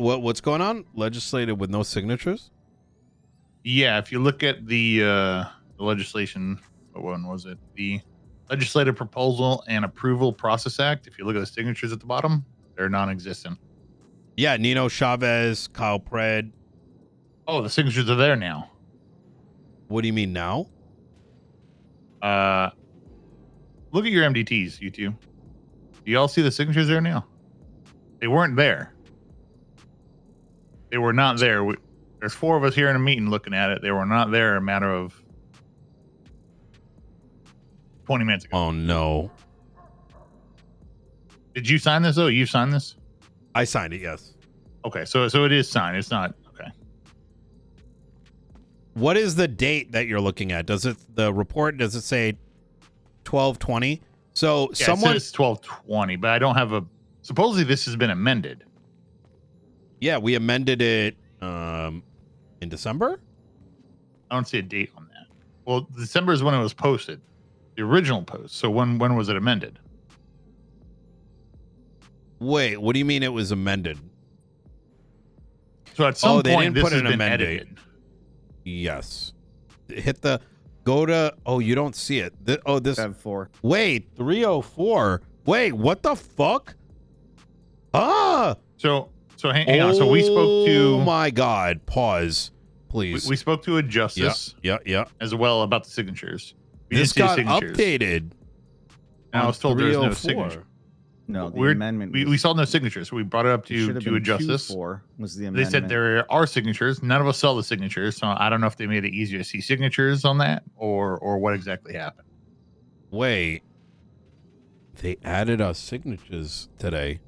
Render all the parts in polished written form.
What's going on? Legislated with no signatures? Yeah, if you look at the legislation, what one was it? The Legislative Proposal and Approval Process Act. If you look at the signatures at the bottom, they're non-existent. Yeah, Nino, Chavez, Kyle Pred. Oh, the signatures are there now. What do you mean now? Look at your MDTs, you two. Do y'all see the signatures there now? They weren't there. They were not there. There's 4 of us here in a meeting looking at it. They were not there a matter of 20 minutes ago. Oh, no. Did you sign this, though? You signed this? I signed it, yes. Okay, so it is signed. It's not... Okay. What is the date that you're looking at? Does it say 12/20? So yeah, someone... it says 12/20, but I don't have a... Supposedly this has been amended. Yeah, we amended it in December? I don't see a date on that. Well, December is when it was posted. The original post. So when was it amended? Wait, what do you mean it was amended? So at some they point didn't this put has an been amend edited. date. Yes. Hit the... Go to... Oh, you don't see it. This... Feb 4. Wait, 304. Wait, what the fuck? Ah! So hang on. So we spoke to... Oh my God. Pause, please. We spoke to a justice Yeah. as well about the signatures. We This didn't see got signatures. updated. And I was told there was no 304. signature. No, the amendment. We saw no signatures, so we brought it up to a justice. 2-4 was the They amendment. said there are signatures. None of us saw the signatures, so I don't know if they made it easier to see signatures on that or what exactly happened. Wait. They added our signatures today.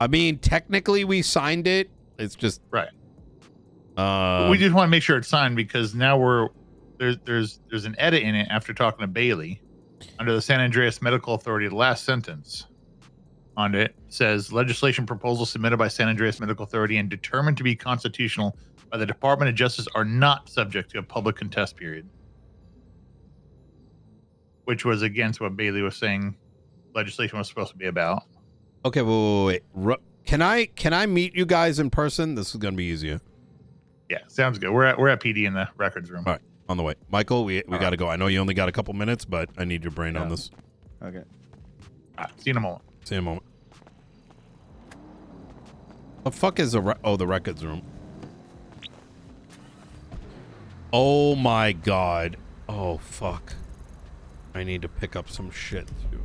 I mean, technically we signed it. It's just right. We just want to make sure it's signed because now there's an edit in it after talking to Bailey under the San Andreas Medical Authority. The last sentence on it says legislation proposals submitted by San Andreas Medical Authority and determined to be constitutional by the Department of Justice are not subject to a public contest period, which was against what Bailey was saying legislation was supposed to be about. Okay, wait. Can I meet you guys in person? This is gonna be easier. Yeah, sounds good. We're at PD in the records room. All right, on the way. Michael, we got to go. I know you only got a couple minutes, but I need your brain on this. Okay. All right, see you in a moment. See you in a moment. The fuck is the records room? Oh my God. Oh fuck. I need to pick up some shit too.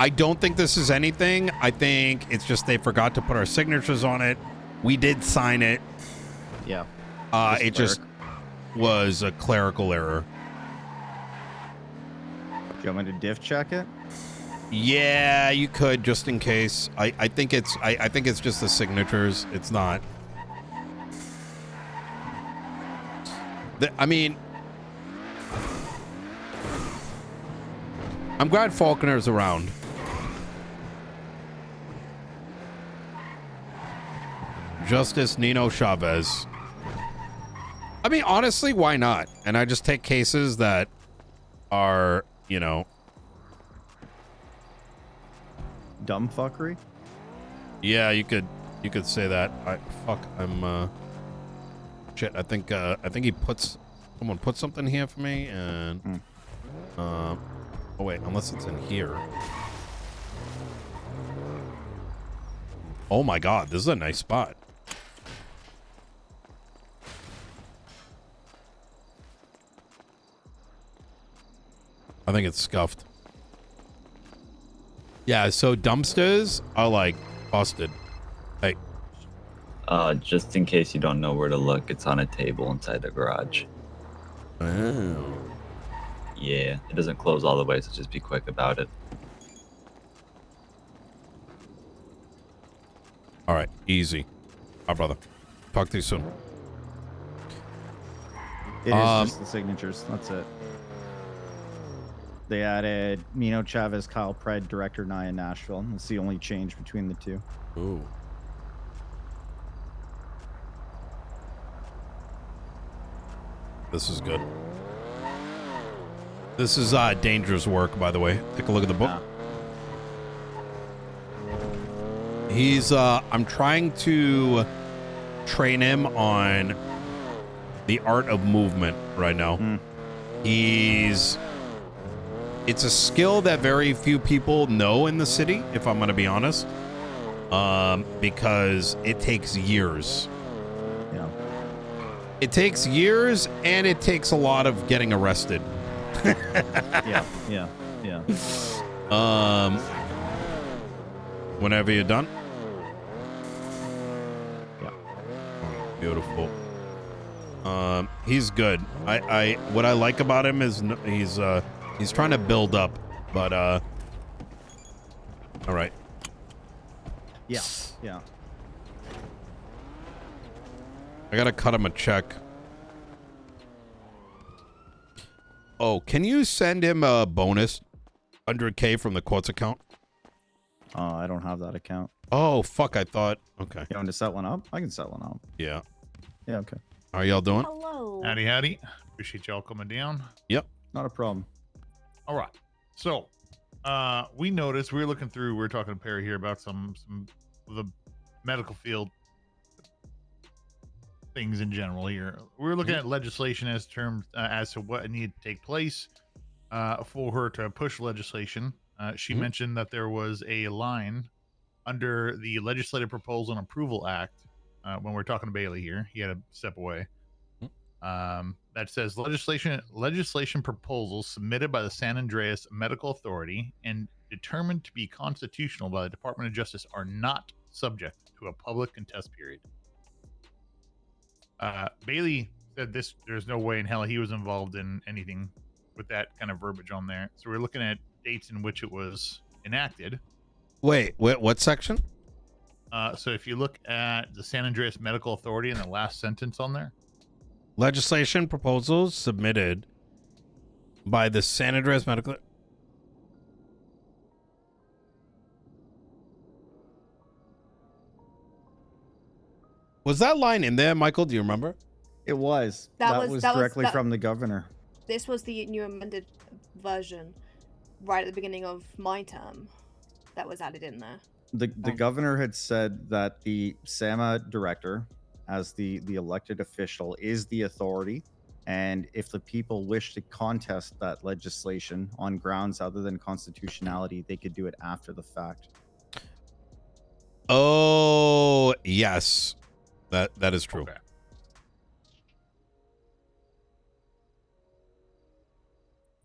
I don't think this is anything. I think it's just they forgot to put our signatures on it. We did sign it. Yeah. It just was a clerical error. Do you want me to diff check it? Yeah, you could just in case. I think it's just the signatures. It's not. I mean, I'm glad Falconer's around. Justice Nino Chavez. I mean, honestly, why not? And I just take cases that are, you know, Dumb fuckery? yeah, you could say that. Shit, I think someone put something here for me and oh wait, unless it's in here. Oh my God, this is a nice spot. I think it's scuffed. Yeah, so dumpsters are like busted. Hey. Just in case you don't know where to look, it's on a table inside the garage. Oh. Yeah, it doesn't close all the way, so just be quick about it. All right, easy. Our brother. Talk to you soon. It is just the signatures. That's it. They added Nino Chavez, Kyle Pred, Director Nia Nashville. That's the only change between the two. Ooh. This is good. This is dangerous work, by the way. Take a look at the book. He's I'm trying to train him on the art of movement right now. It's a skill that very few people know in the city, if I'm going to be honest, because it takes years. Yeah. It takes years, and it takes a lot of getting arrested. Yeah. Whenever you're done. Yeah. Beautiful. He's good. What I like about him is he's trying to build up, but all right. Yeah. Yeah. I gotta cut him a check. Oh, can you send him a bonus 100K from the courts account? I don't have that account. Oh, fuck, I thought. Okay. You want to set one up? I can set one up. Yeah. Yeah, okay. How are y'all doing? Hello. Howdy. Appreciate y'all coming down. Yep. Not a problem. All right. So, we noticed, we were talking to Perry here about some of the medical field things in general here. We were looking at legislation as to what needed to take place for her to push legislation. She mentioned that there was a line under the Legislative Proposal and Approval Act when we're talking to Bailey here. He had to step away. That says legislation proposals submitted by the San Andreas Medical Authority and determined to be constitutional by the Department of Justice are not subject to a public contest period. Bailey said there's no way in hell he was involved in anything with that kind of verbiage on there. So we're looking at dates in which it was enacted. Wait, what section? So if you look at the San Andreas Medical Authority in the last sentence on there. Legislation proposals submitted by the San Andreas Medical... Was that line in there, Michael? Do you remember? It was. That was directly from the governor. This was the new amended version right at the beginning of my term that was added in there. The governor had said that the SAMA director, as the elected official, is the authority, and if the people wish to contest that legislation on grounds other than constitutionality, they could do it after the fact. Oh, yes. That is true. Okay.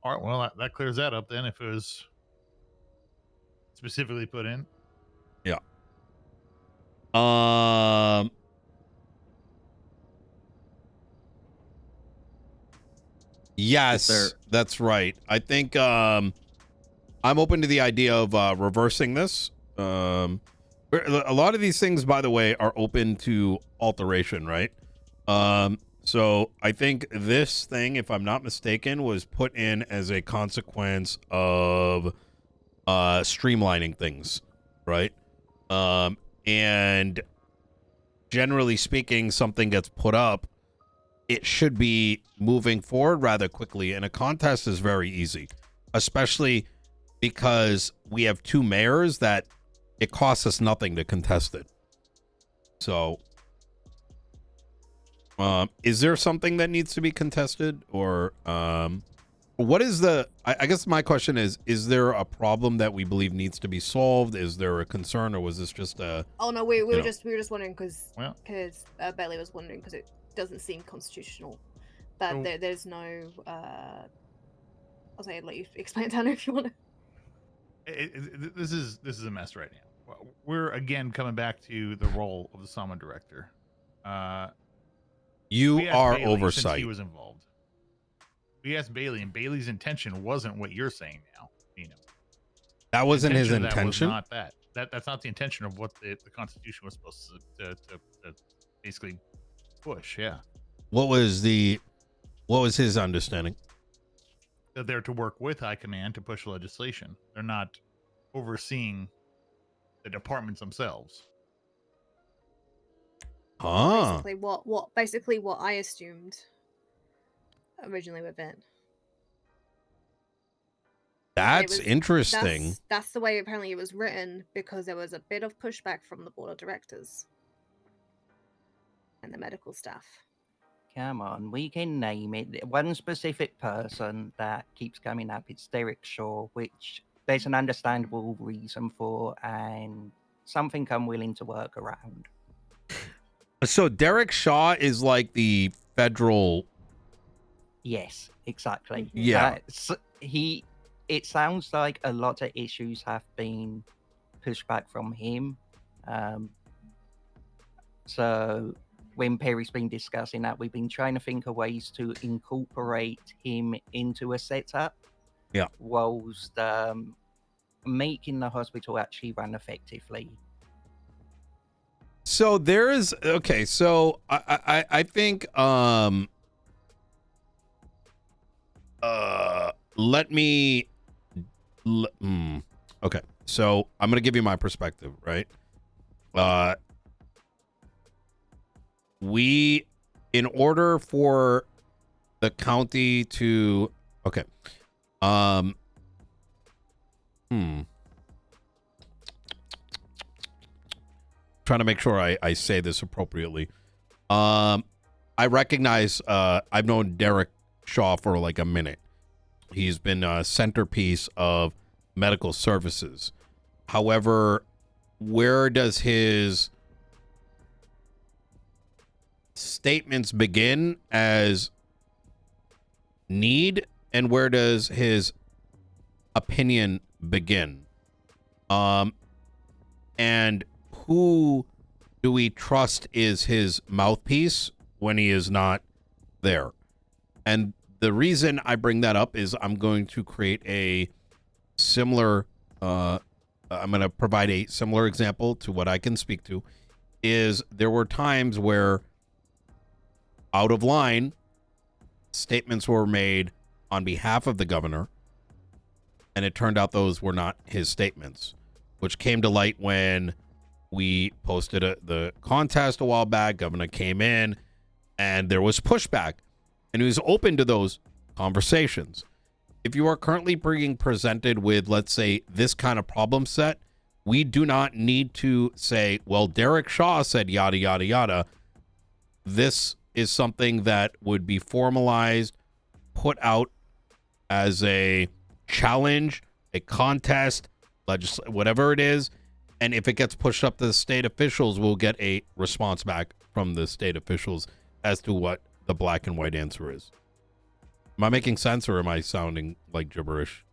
All right, well, that clears that up then if it was specifically put in. Yeah. Yes, that's right. I think I'm open to the idea of reversing this. A lot of these things, by the way, are open to alteration, right? So I think this thing, if I'm not mistaken, was put in as a consequence of streamlining things, right? And generally speaking, something gets put up, it should be moving forward rather quickly, and a contest is very easy, especially because we have two mayors that it costs us nothing to contest it. So, is there something that needs to be contested, or what is the? I guess my question is there a problem that we believe needs to be solved? Is there a concern, or was this just a? Oh no, we were just wondering because Bailey was wondering because it doesn't seem constitutional, but there's no. I'll say let you explain, Tanner, if you want to. This is a mess right now. We're again coming back to the role of the SAMA director. You are Bailey oversight. Since he was involved. We asked Bailey, and Bailey's intention wasn't what you're saying now, Nino. That wasn't his intention. That was not that. That's not the intention of what the Constitution was supposed to basically push. Yeah. What was his understanding? That they're to work with High Command to push legislation. They're not overseeing the departments themselves. Basically what I assumed. originally with it. That's interesting. That's the way apparently it was written, because there was a bit of pushback from the board of directors and the medical staff. Come on, we can name it. One specific person that keeps coming up, it's Derek Shaw, which there's an understandable reason for, and something I'm willing to work around. So Derek Shaw is like the federal. Yes, exactly. Yeah. It sounds like a lot of issues have been pushed back from him. So when Perry's been discussing that, we've been trying to think of ways to incorporate him into a setup. Yeah. Whilst making the hospital actually run effectively. So there is okay. So I think let me okay. So I'm gonna give you my perspective, right? We, in order for the county to trying to make sure I say this appropriately. I recognize I've known Derek Shaw for like a minute. He's been a centerpiece of medical services. However, where does his statements begin as need, and where does his opinion begin? And who do we trust is his mouthpiece when he is not there? And the reason I bring that up is I'm going to create a similar I'm going to provide a similar example to what I can speak to. Is there were times where out of line statements were made on behalf of the governor, and it turned out those were not his statements, which came to light when we posted the contest a while back. Governor came in and there was pushback, and he was open to those conversations. If you are currently being presented with, let's say, this kind of problem set, we do not need to say, well, Derek Shaw said yada, yada, yada. This is something that would be formalized, put out as a challenge, a contest, whatever it is. And if it gets pushed up to the state officials, we'll get a response back from the state officials as to what the black and white answer is. Am I making sense, or am I sounding like gibberish?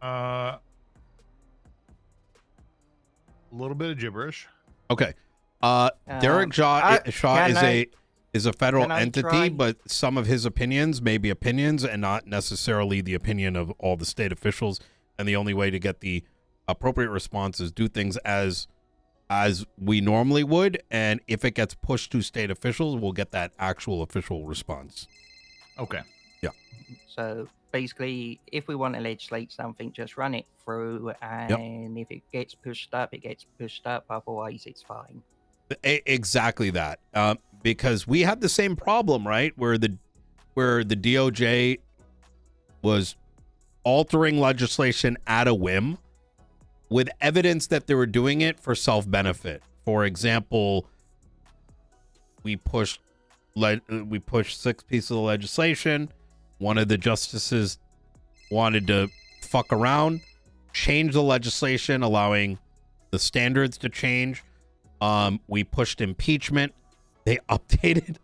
A little bit of gibberish. Okay. Derek Shaw is a federal entity, but some of his opinions may be opinions and not necessarily the opinion of all the state officials. And the only way to get the appropriate response is do things as we normally would. And if it gets pushed to state officials, we'll get that actual official response. Okay. Yeah. So basically, if we want to legislate something, just run it through, and if it gets pushed up, it gets pushed up. Otherwise, it's fine. Exactly that. Because we had the same problem, right? Where the DOJ was altering legislation at a whim with evidence that they were doing it for self-benefit. For example, we pushed 6 pieces of legislation. One of the justices wanted to fuck around, change the legislation, allowing the standards to change. We pushed impeachment. They updated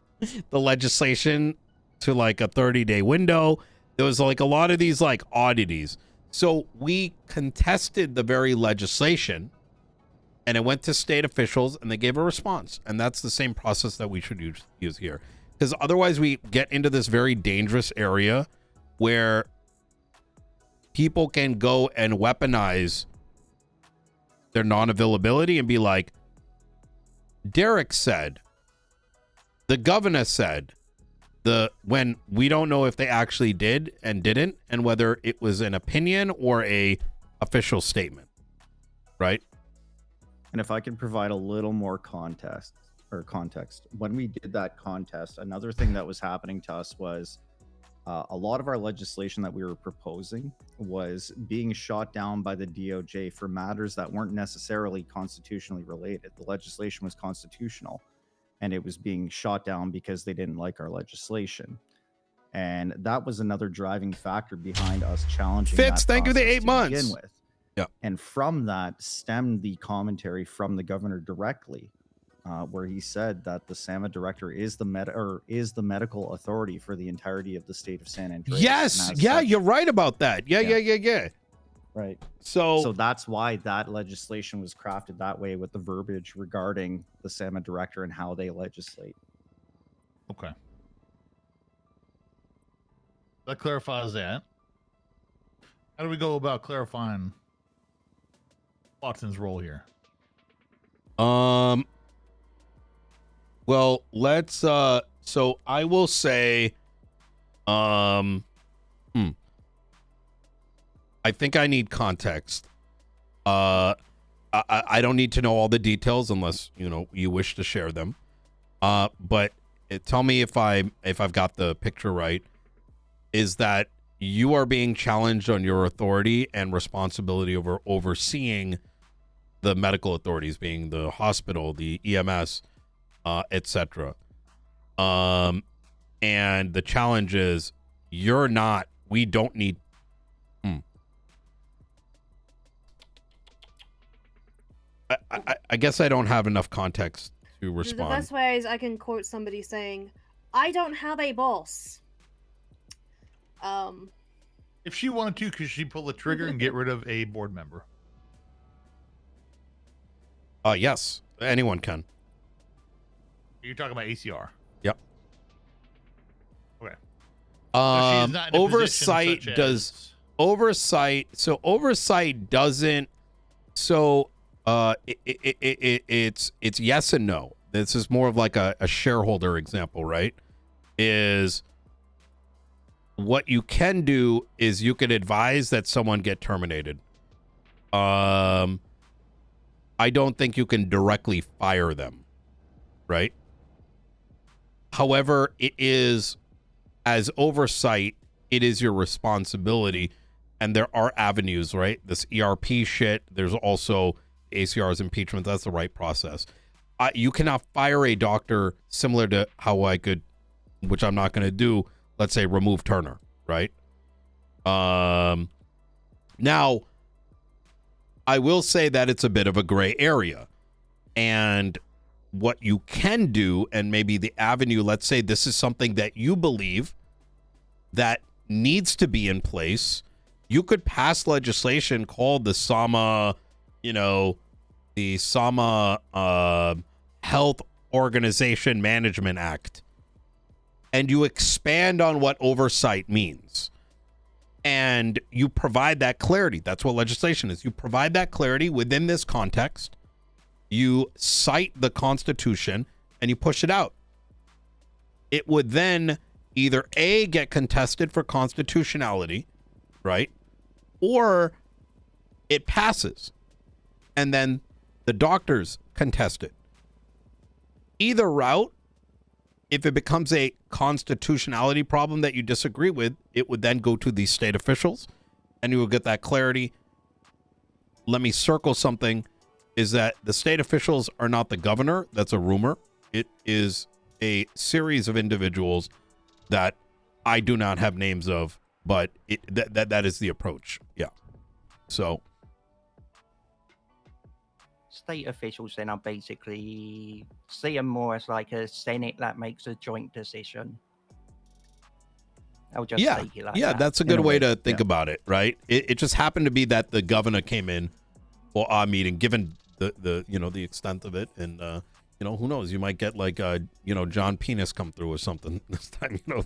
the legislation to like a 30-day window. There was like a lot of these like oddities. So we contested the very legislation, and it went to state officials, and they gave a response. And that's the same process that we should use here. Because otherwise we get into this very dangerous area where people can go and weaponize their non-availability and be like, Derek said, the governor said, when we don't know if they actually did and didn't, and whether it was an opinion or a official statement, right? And if I can provide a little more context, context. When we did that contest, another thing that was happening to us was a lot of our legislation that we were proposing was being shot down by the DOJ for matters that weren't necessarily constitutionally related. The legislation was constitutional, and it was being shot down because they didn't like our legislation. And that was another driving factor behind us challenging Fitz, that thank you for the process 8 to months. begin with. Yeah. And from that stemmed the commentary from the governor directly, where he said that the SAMA director is the medical authority for the entirety of the state of San Andreas. Yes, yeah, you're right about that. Yeah. Right. So So that's why that legislation was crafted that way, with the verbiage regarding the SAMA director and how they legislate. Okay. That clarifies that. How do we go about clarifying Watson's role here? well, let's so I will say I think I need context. I don't need to know all the details unless, you know, you wish to share them. But tell me if I've got the picture right. Is that you are being challenged on your authority and responsibility over overseeing the medical authorities, being the hospital, the EMS, etc. And the challenge is we don't need. I guess I don't have enough context to respond. The best way is I can quote somebody saying, "I don't have a boss." If she wanted to, could she pull the trigger and get rid of a board member? Yes, anyone can. You're talking about ACR. Yep. Okay. So she is not in a oversight position such does as- oversight. So oversight doesn't. So it's yes and no. This is more of like a shareholder example, right? Is what you can do is you could advise that someone get terminated. I don't think you can directly fire them, right? However, it is, as oversight, it is your responsibility, and there are avenues, right? This ERP shit, there's also ACR's impeachment. That's the right process. You cannot fire a doctor similar to how I could, which I'm not going to do, let's say remove Turner, right? Now, I will say that it's a bit of a gray area. And what you can do, and maybe the avenue, let's say this is something that you believe that needs to be in place, you could pass legislation called the SAMA, the SAMA Health Organization Management Act. And you expand on what oversight means. And you provide that clarity. That's what legislation is. You provide that clarity within this context. You cite the Constitution and you push it out. It would then either A, get contested for constitutionality, right? Or it passes. And then the doctors contest it. Either route, if it becomes a constitutionality problem that you disagree with, it would then go to the state officials and you will get that clarity. Let me circle something, is that the state officials are not the governor. That's a rumor. It is a series of individuals that I do not have names of, but that is the approach. Yeah. So state officials then are basically see them more as like a Senate that makes a joint decision. I'll just say it like that. That's a good way to think about it, right? It just happened to be that the governor came in for our meeting, given the extent of it, and who knows, you might get like John Penis come through or something this time. Oh,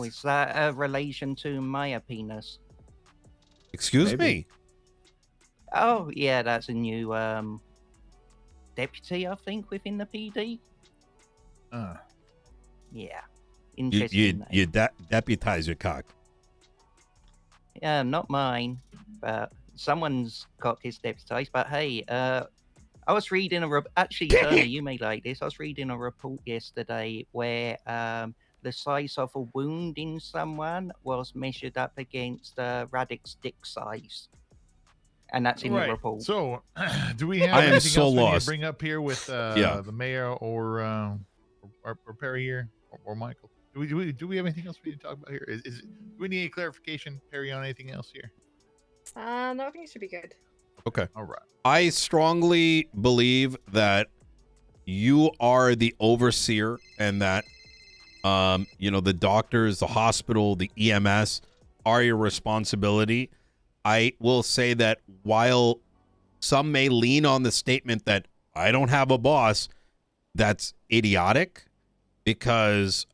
is that a relation to Maya Penis? Excuse me. Oh, yeah, that's a new deputy, I think, within the PD. Yeah. Interesting. You deputize your cock. Yeah, not mine, but someone's cock is deputized. But hey, I was reading actually, Tony, you may like this. I was reading a report yesterday where the size of a wound in someone was measured up against Radix dick size. And that's in the report. So, do we have I am anything so else we need lost. to bring up here with Yeah. the mayor or Perry here or Michael? Do we have anything else we need to talk about here? Do we need any clarification, Perry, on anything else here? No, I think it should be good. Okay. All right. I strongly believe that you are the overseer and that, the doctors, the hospital, the EMS are your responsibility. I will say that while some may lean on the statement that I don't have a boss, that's idiotic because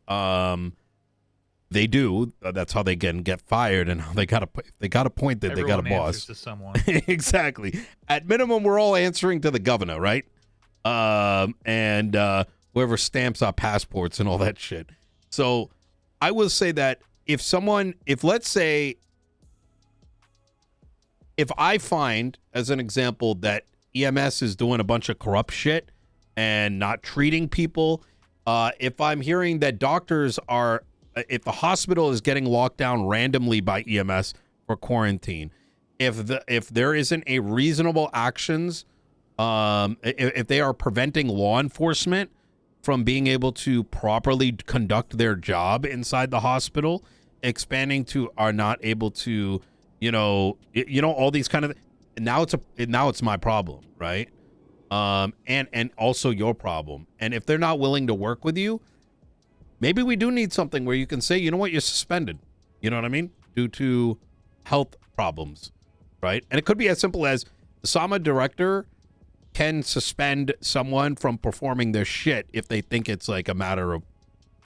they do. That's how they can get fired, and they got a point that Everyone they got a boss. answers to someone. Exactly. At minimum, we're all answering to the governor, right? And whoever stamps our passports and all that shit. So I will say that if let's say, if I find, as an example, that EMS is doing a bunch of corrupt shit and not treating people, if I'm hearing that doctors are, if the hospital is getting locked down randomly by EMS for quarantine, if there isn't a reasonable actions, if they are preventing law enforcement from being able to properly conduct their job inside the hospital, expanding to are not able to, all these kind of, now it's my problem, right? And also your problem. And if they're not willing to work with you, maybe we do need something where you can say, you know what, you're suspended. You know what I mean? Due to health problems, right? And it could be as simple as the SAMA director can suspend someone from performing their shit if they think it's like a matter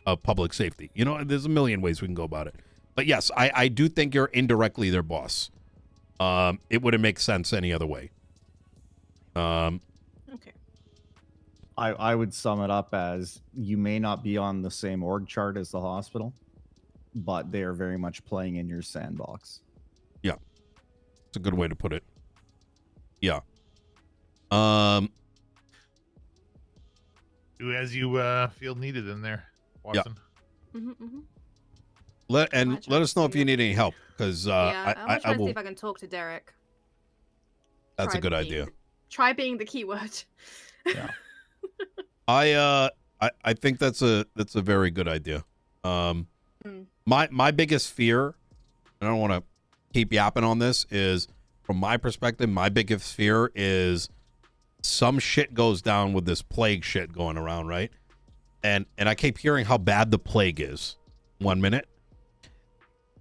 of public safety. There's a million ways we can go about it. But yes, I do think you're indirectly their boss. It wouldn't make sense any other way. Okay. I would sum it up as you may not be on the same org chart as the hospital, but they are very much playing in your sandbox. Yeah. It's a good way to put it. Yeah. Do as you feel needed in there, Watson. Let us know if you need any help, because I'm trying I to will. see if I can talk to Derek. That's a good idea. Try being the keyword. Yeah. I think that's a very good idea. My biggest fear, and I don't want to keep yapping on this, is from my perspective, my biggest fear is some shit goes down with this plague shit going around, right? And I keep hearing how bad the plague is 1 minute.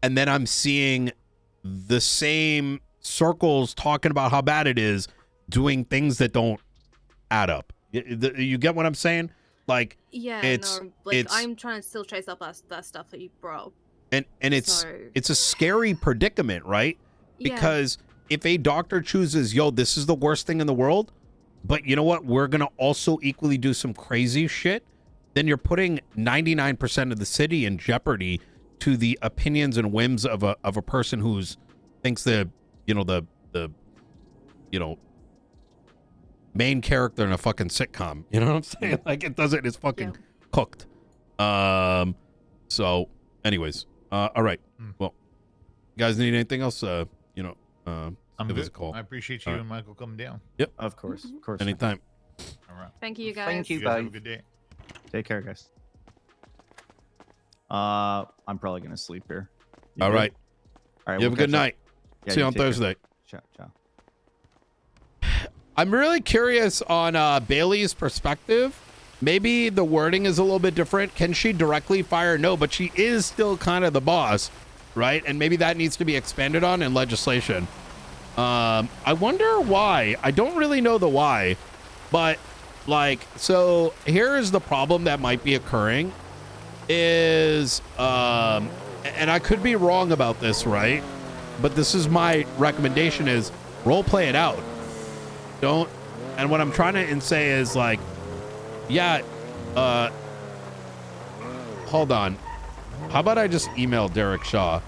And then I'm seeing the same circles talking about how bad it is, doing things that don't add up. You get what I'm saying? Like, I'm trying to still trace up that stuff that you brought. And it's a scary predicament, right? Because if a doctor chooses, this is the worst thing in the world, but you know what? We're going to also equally do some crazy shit. Then you're putting 99% of the city in jeopardy to the opinions and whims of a person who's thinks the main character in a fucking sitcom. You know what I'm saying? Like, it's fucking cooked. So anyways, all right. Well, you guys need anything else? I'm give good. us a call. I appreciate you and Michael coming down. Yep. Of course. Of course. Anytime. All right. Thank you, guys. Thank you, You guys have a both. good day. Take care, guys. I'm probably gonna sleep here. You All good? right. All right. You have a good night. Yeah, See you on take care. Thursday. Ciao. Ciao. I'm really curious on Bailey's perspective. Maybe the wording is a little bit different. Can she directly fire? No, but she is still kind of the boss, right? And maybe that needs to be expanded on in legislation. I wonder why. I don't really know the why, but so here's the problem that might be occurring is, and I could be wrong about this, right? But this is my recommendation is role play it out. Don't, and what I'm trying to say is hold on. How about I just email Derek Shaw?